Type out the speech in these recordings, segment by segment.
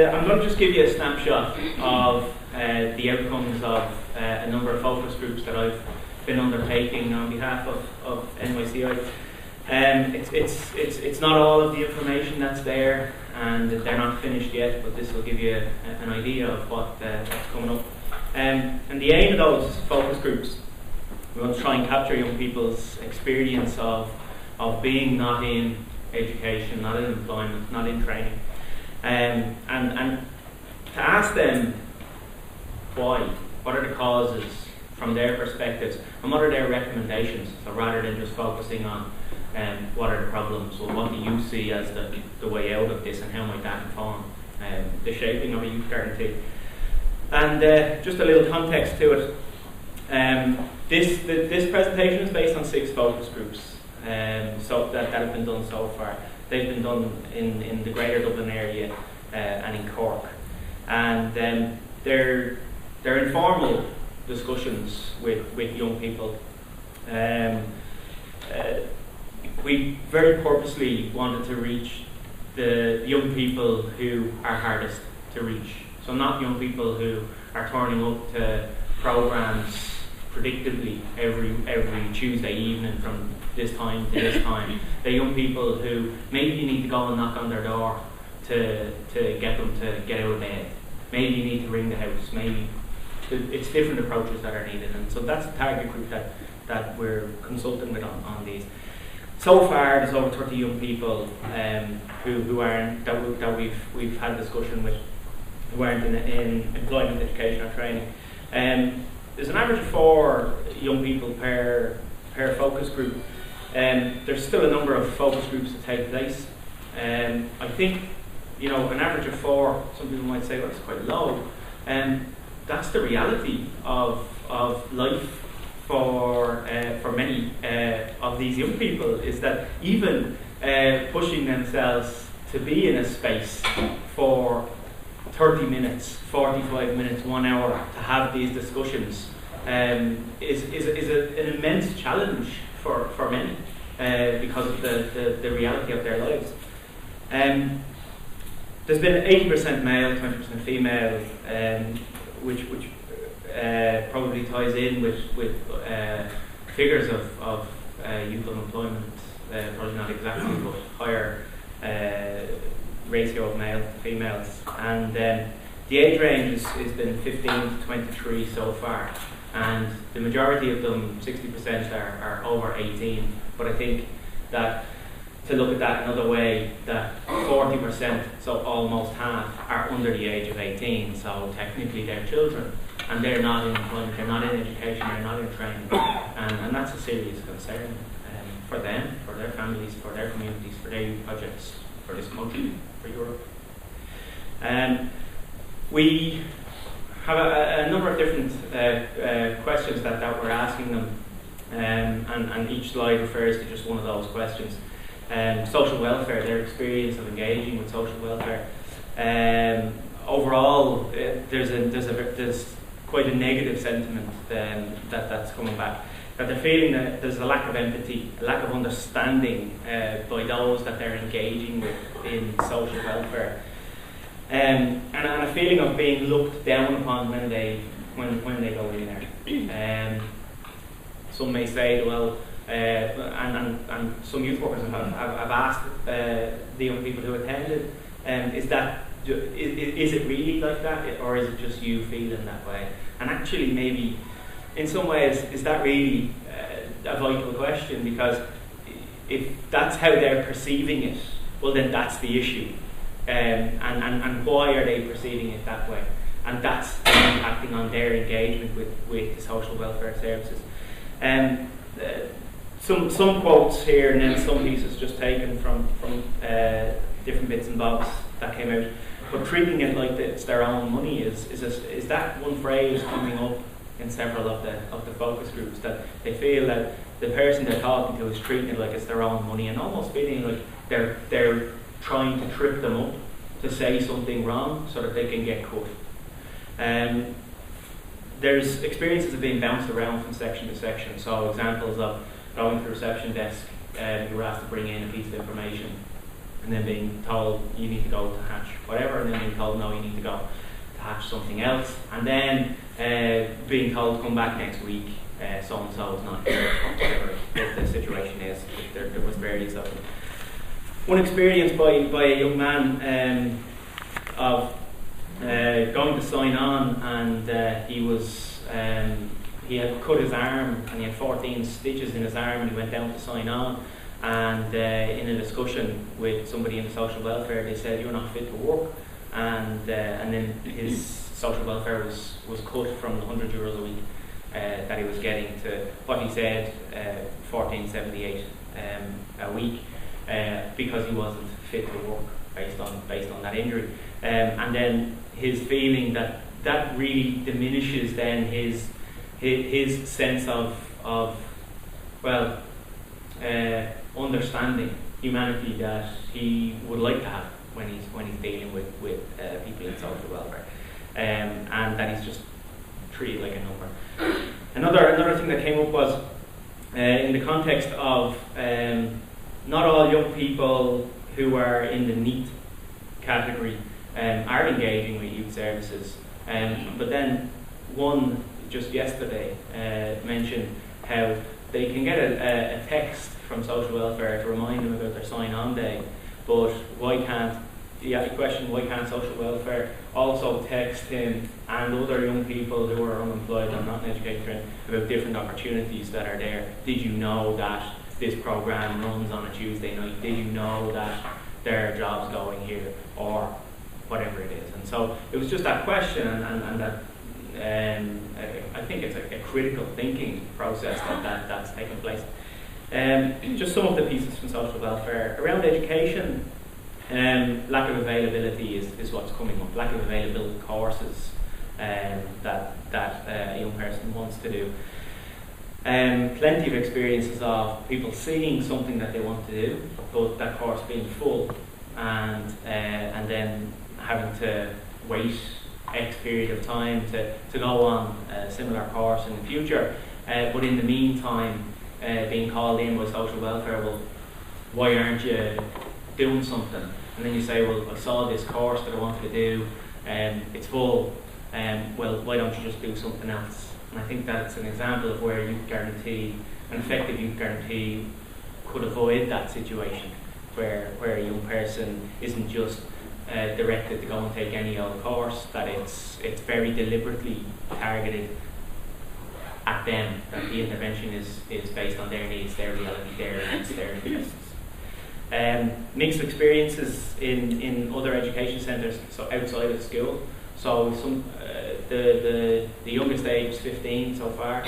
I'm going to just give you a snapshot of the outcomes of a number of focus groups that I've been undertaking on behalf of NYCI. It's not all of the information that's there, and they're not finished yet, but this will give you an idea of what's coming up. And the aim of those focus groups, we want to try and capture young people's experience of being not in education, not in employment, not in training, and to ask them why, what are the causes from their perspectives, and what are their recommendations. So rather than just focusing on what are the problems, or what do you see as the way out of this, and how might that inform the shaping of a youth guarantee. And just a little context to it. This presentation is based on 6 focus groups so that have been done so far. They've been done in the Greater Dublin area and in Cork. And they're informal discussions with young people. We very purposely wanted to reach the young people who are hardest to reach. So not young people who are turning up to programs predictably every Tuesday evening from this time to this time. They're young people who maybe you need to go and knock on their door to get them to get out of bed. Maybe you need to ring the house. Maybe it's different approaches that are needed, and so that's the target group that we're consulting with on these. So far, there's over 30 young people who aren't that we've had discussion with, who aren't in employment, education, or training. There's an average of 4 young people per focus group. There's still a number of focus groups to take place. I think, an average of 4. Some people might say, well, that's quite low. That's the reality of life for many of these young people, is that even pushing themselves to be in a space for 30 minutes, 45 minutes, 1 hour to have these discussions is an immense challenge for many because of the reality of their lives. There's been 80% male, 20% female, which probably ties in with figures of youth unemployment, probably not exactly, but higher ratio of male to females. And the age range has been 15 to 23 so far, and the majority of them, 60%, are over 18. But I think that to look at that another way, that 40%, so almost half, are under the age of 18, so technically they're children, and they're not in employment, they're not in education, they're not in training, and that's a serious concern for them, for their families, for their communities, for their youth projects, for this country, for Europe. We have a number of different questions that we're asking them, and each slide refers to just one of those questions. Social welfare, their experience of engaging with social welfare. Overall, there's quite a negative sentiment that's coming back. That they're feeling that there's a lack of empathy, a lack of understanding by those that they're engaging with in social welfare, and a feeling of being looked down upon when they go in there. Some may say, well. And some youth workers have asked the young people who attended, is it really like that, or is it just you feeling that way? And actually, maybe in some ways, is that really a vital question? Because if that's how they're perceiving it, well, then that's the issue. And why are they perceiving it that way? And that's impacting on their engagement with the social welfare services. Some quotes here, and then some pieces just taken from different bits and bobs that came out. But treating it like it's their own money is that one phrase coming up in several of the focus groups, that they feel that the person they're talking to is treating it like it's their own money, and almost feeling like they're trying to trip them up to say something wrong so that they can get cut. There's experiences of being bounced around from section to section. So examples of going to the reception desk, you were asked to bring in a piece of information, and then being told you need to go to hatch whatever, and then being told no, you need to go to hatch something else, and then being told to come back next week, so and so is not here, or whatever the situation is. There was various of them. One experience by a young man of going to sign on, and he had cut his arm, and he had 14 stitches in his arm, and he went down to sign on, and in a discussion with somebody in the social welfare, they said, "You're not fit to work," and then his social welfare was cut from the €100 a week that he was getting to what he said, $14.78 a week, because he wasn't fit to work based on that injury, and then his feeling that really diminishes then his sense of understanding humanity that he would like to have when he's dealing with people in social welfare, and that he's just treated like a number. Another thing that came up was in the context of not all young people who are in the NEET category are engaging with youth services, but then one just yesterday mentioned how they can get a text from social welfare to remind them about their sign-on day, but why can't social welfare also text him and other young people who are unemployed and not in education about different opportunities that are there? Did you know that this program runs on a Tuesday night? Did you know that there are jobs going here, or whatever it is? And so it was just that question, and that I think it's a critical thinking process that's taken place. Just some of the pieces from social welfare around education. Lack of availability is what's coming up. Lack of available courses that a young person wants to do. Plenty of experiences of people seeing something that they want to do, but that course being full, and then having to wait X period of time to go on a similar course in the future, but in the meantime being called in by social welfare, well, why aren't you doing something? And then you say, well, I saw this course that I wanted to do, it's full, well, why don't you just do something else? And I think that's an example of where youth guarantee, an effective youth guarantee, could avoid that situation where a young person isn't just directed to go and take any old course, that it's very deliberately targeted at them, that the intervention is based on their needs, their reality, their interests. Mixed experiences in other education centres, so outside of school. So some the youngest age is 15 so far,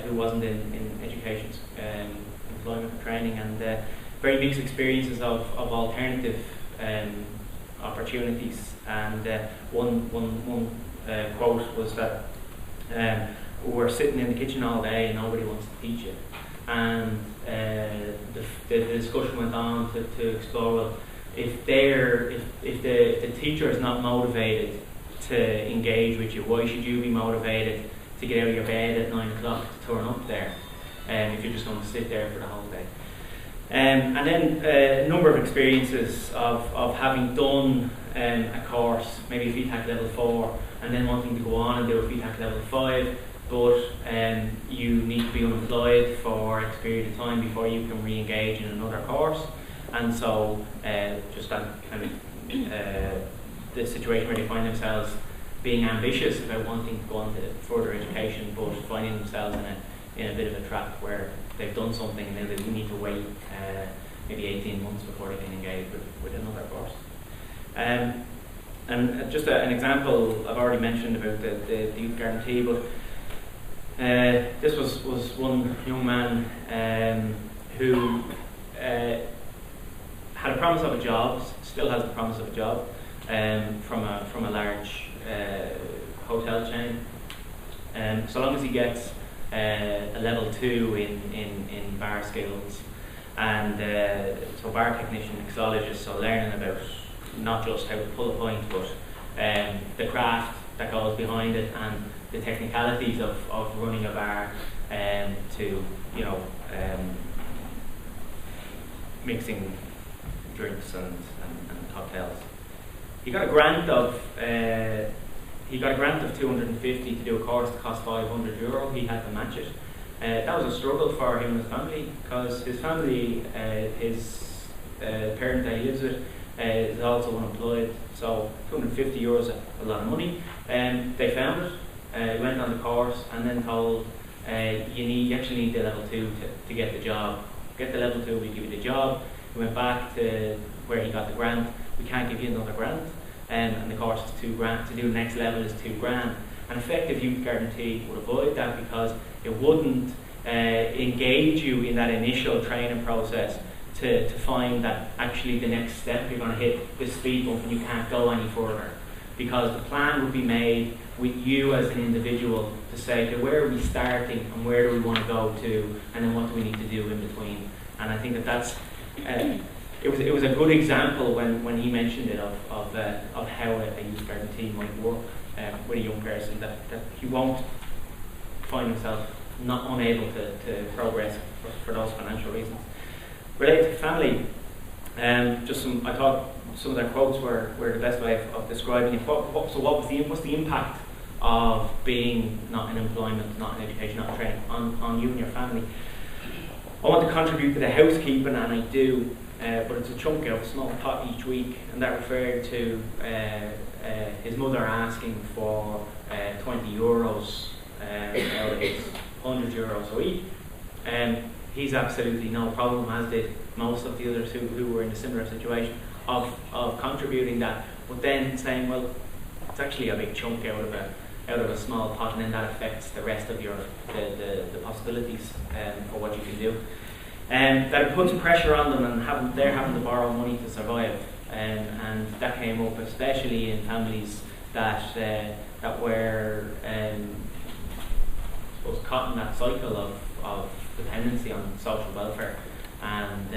who wasn't in education, employment or training, and very mixed experiences of alternative opportunities. And one quote was that we're sitting in the kitchen all day and nobody wants to teach it. And the discussion went on to explore, well, if the teacher is not motivated to engage with you, why should you be motivated to get out of your bed at 9 o'clock to turn up there, if you're just going to sit there for the whole day? And then a number of experiences of having done a course, maybe a VTAC level 4, and then wanting to go on and do a VTAC level 5, but you need to be unemployed for X period of time before you can re-engage in another course. And so just that kind of the situation where they find themselves being ambitious about wanting to go on to further education, but finding themselves in a bit of a trap where they've done something and then they need to wait maybe 18 months before they can engage with another course. And just an example, I've already mentioned about the youth guarantee, but this was one young man who had a promise of a job, still has the promise of a job, from a large hotel chain. So long as he gets a level 2 in bar skills, and so bar technician, mixologist, so learning about not just how to pull a point, but the craft that goes behind it, and the technicalities of running a bar, to mixing drinks and cocktails. He got a grant of €250 to do a course that cost €500. He had to match it. That was a struggle for him and his family, because his family, his parent that he lives with, is also unemployed. So €250 is a lot of money. They found it. He went on the course and then told, you actually need the level 2 to get the job. Get the level 2, we give you the job. He went back to where he got the grant. We can't give you another grant. And the course is £2,000. To do the next level is £2,000. An effective youth guarantee would avoid that, because it wouldn't engage you in that initial training process to find that actually the next step you're going to hit this speed bump and you can't go any further. Because the plan would be made with you as an individual to say, okay, where are we starting and where do we want to go to, and then what do we need to do in between. And I think that's it was a good example when he mentioned it of how a youth guarantee might work with a young person, that he won't find himself not unable to progress for those financial reasons. Related to family, I thought some of their quotes were the best way of describing it. What's the impact of being not in employment, not in education, not in training on you and your family? I want to contribute to the housekeeping, and I do, but it's a chunk of a small pot each week, and that referred to his mother asking for €20 out of his €100 a week. He's absolutely no problem, as did most of the others who were in a similar situation, of contributing that, but then saying, well, it's actually a big chunk out of a small pot, and then that affects the rest of the possibilities for what you can do. That it puts pressure on them, and they're having to borrow money to survive, and that came up especially in families that were caught in that cycle of dependency on social welfare, and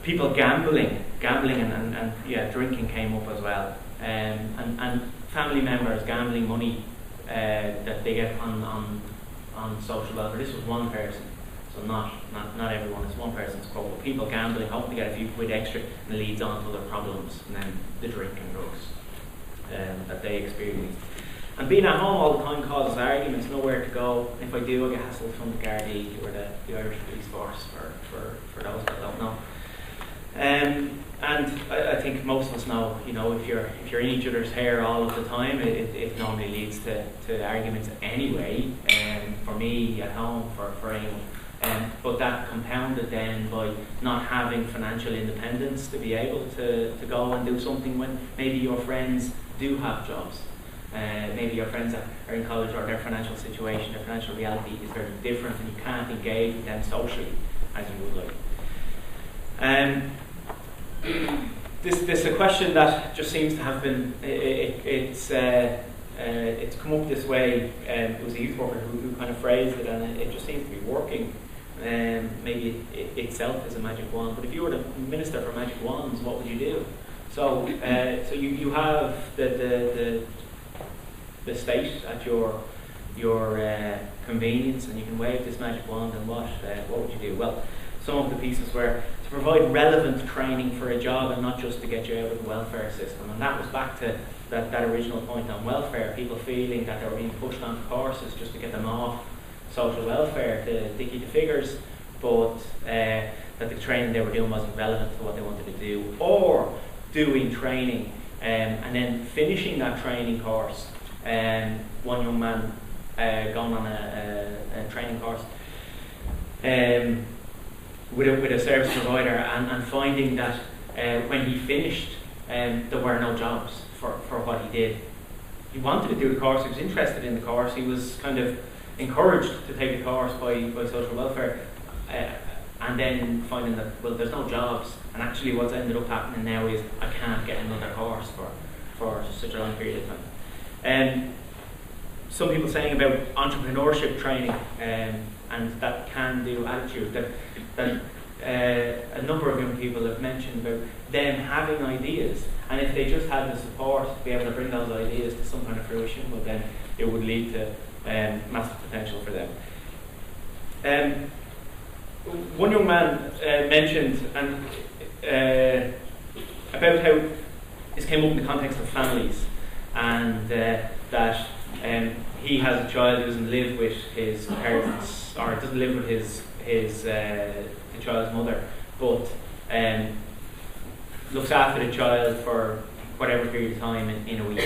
people gambling and drinking came up as well, and family members gambling money that they get on social welfare. This was one person, so not everyone. It's one person's quote. But people gambling, hoping to get a few quid extra, and it leads on to other problems, and then the drink and drugs that they experience. And being at home all the time causes arguments, nowhere to go. If I do, I get hassled from the Gardaí or the Irish Police Force, for those that don't know. And I think most of us know, if you're in each other's hair all of the time, it normally leads to arguments anyway. For me at home, for anyone. But that compounded then by not having financial independence to be able to go and do something when maybe your friends do have jobs. Maybe your friends that are in college, or their financial situation, their financial reality is very different, and you can't engage with them socially as you would like. This is a question that just seems to have been, it's come up this way. It was a youth worker who kind of phrased it, and it just seems to be working. Maybe it itself is a magic wand, but if you were the minister for magic wands, what would you do? So you have the state at your convenience, and you can wave this magic wand, and what would you do? Well, some of the pieces were to provide relevant training for a job, and not just to get you out of the welfare system. And that was back to that original point on welfare, people feeling that they were being pushed onto courses just to get them off social welfare, to dicky the figures, but that the training they were doing wasn't relevant to what they wanted to do, or doing training and then finishing that training course. One young man going on a training course with a service provider, and finding that when he finished, there were no jobs for what he did. He wanted to do the course, he was interested in the course, he was kind of encouraged to take the course by social welfare, and then finding that, well, there's no jobs, and actually what's ended up happening now is I can't get another course for such a long period of time. Some people saying about entrepreneurship training and that can-do attitude, that a number of young people have mentioned about them having ideas, and if they just had the support to be able to bring those ideas to some kind of fruition, well, then it would lead to massive potential for them. One young man mentioned, and about how this came up in the context of families, and that he has a child who doesn't live with his parents, or doesn't live with the child's mother, but looks after the child for whatever period of time in a week,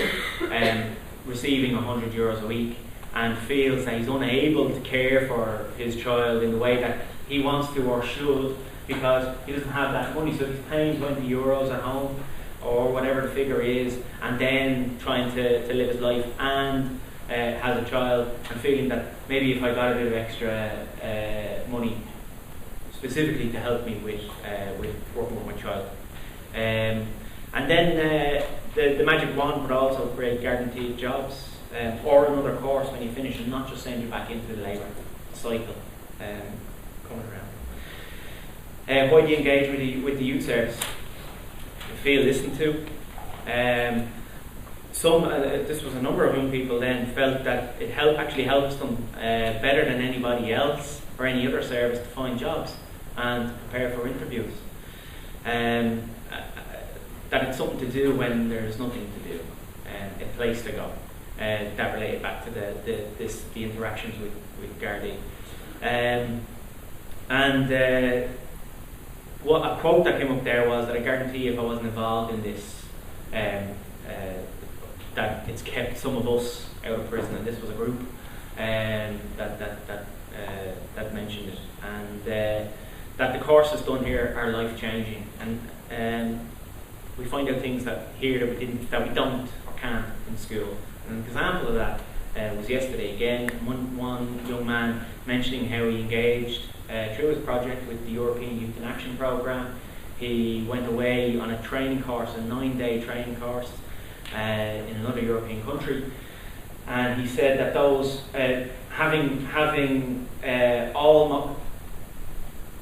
receiving €100 a week, and feels that he's unable to care for his child in the way that he wants to or should, because he doesn't have that money. So he's paying €20 at home, or whatever the figure is, and then trying to live his life, and has a child, and feeling that maybe if I got a bit of extra money specifically to help me with working with my child. And then the magic wand would also create guaranteed jobs, or another course when you finish, and not just send you back into the labour cycle coming around. Why do you engage with the youth service? You feel listened to. This was a number of young people then felt that it actually helps them better than anybody else or any other service to find jobs and prepare for interviews. That it's something to do when there's nothing to do, a place to go. That related back to the interactions with Gardaí. What a quote that came up there was that I guarantee if I wasn't involved in this, that it's kept some of us out of prison, and this was a group that mentioned it, and that the courses done here are life changing, and we find out things that we don't or can't in school. And an example of that was yesterday again. One young man mentioning how he engaged through his project with the European Youth in Action programme. He went away on a training course, a 9-day training course in another European country, and he said that those having almost,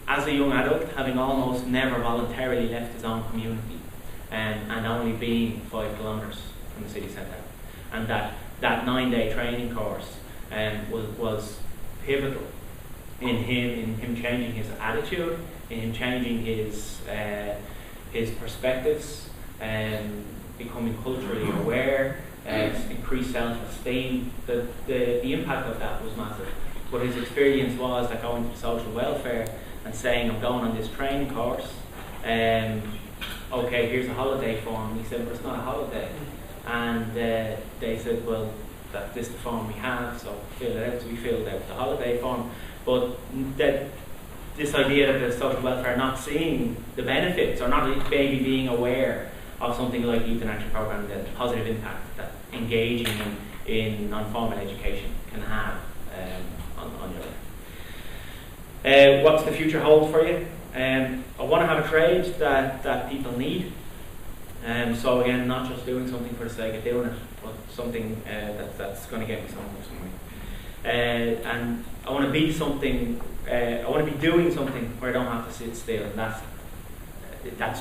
as a young adult, having almost never voluntarily left his own community, and only being 5 kilometres from the city centre, and that 9-day training course was pivotal in him changing his attitude, in him changing his perspectives, becoming culturally aware, increased self-esteem. The impact of that was massive. But his experience was that going to social welfare and saying, I'm going on this training course, okay, here's a holiday form. He said, but it's not a holiday. And they said, well, this is the form we have, so fill it out. So we filled out the holiday form. But this idea of the social welfare not seeing the benefits, or not maybe being aware of something like Youth in Action Programme, the positive impact that engaging in non-formal education can have on your life. What's the future hold for you? I want to have a trade that people need. So again, not just doing something for the sake of doing it, but something that's going to get me somewhere. And I want to be something. I want to be doing something where I don't have to sit still, and that's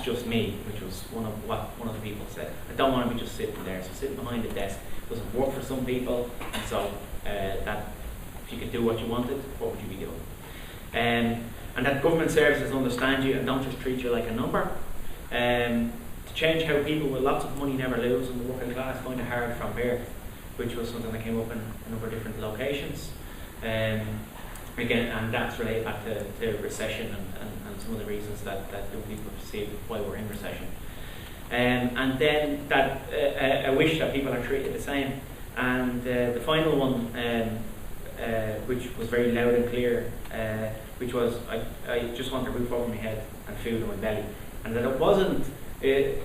just me, which was what one of the people said. I don't want to be just sitting there. So sitting behind the desk doesn't work for some people, and so that if you could do what you wanted, what would you be doing? And that government services understand you and don't just treat you like a number. To change how people with lots of money never lose, and the working class find it hard from birth, which was something that came up in a number of different locations. Again, and that's related back to recession and some of the reasons that young people perceive why we're in recession. And then that a wish that people are treated the same. And the final one, which was very loud and clear, which was I just want a roof over my head and food in my belly. And that it wasn't, they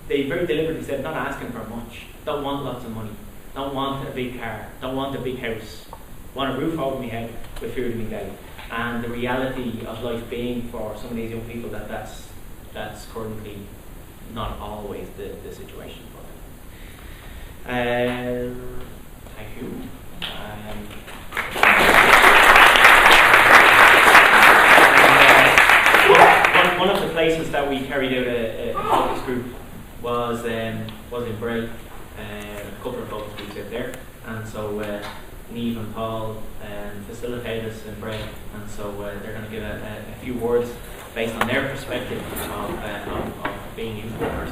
very deliberately said, not asking for much, don't want lots of money, don't want a big car, don't want a big house, want a roof over my head with food in my belly. And the reality of life being for some of these young people that's currently not always the situation for them. Thank you. One of the places that we carried out a focus group was in Bray. A couple of focus groups out there, and so Niamh and Paul facilitate us in Bray, and so they're going to give a few words based on their perspective of being youth workers.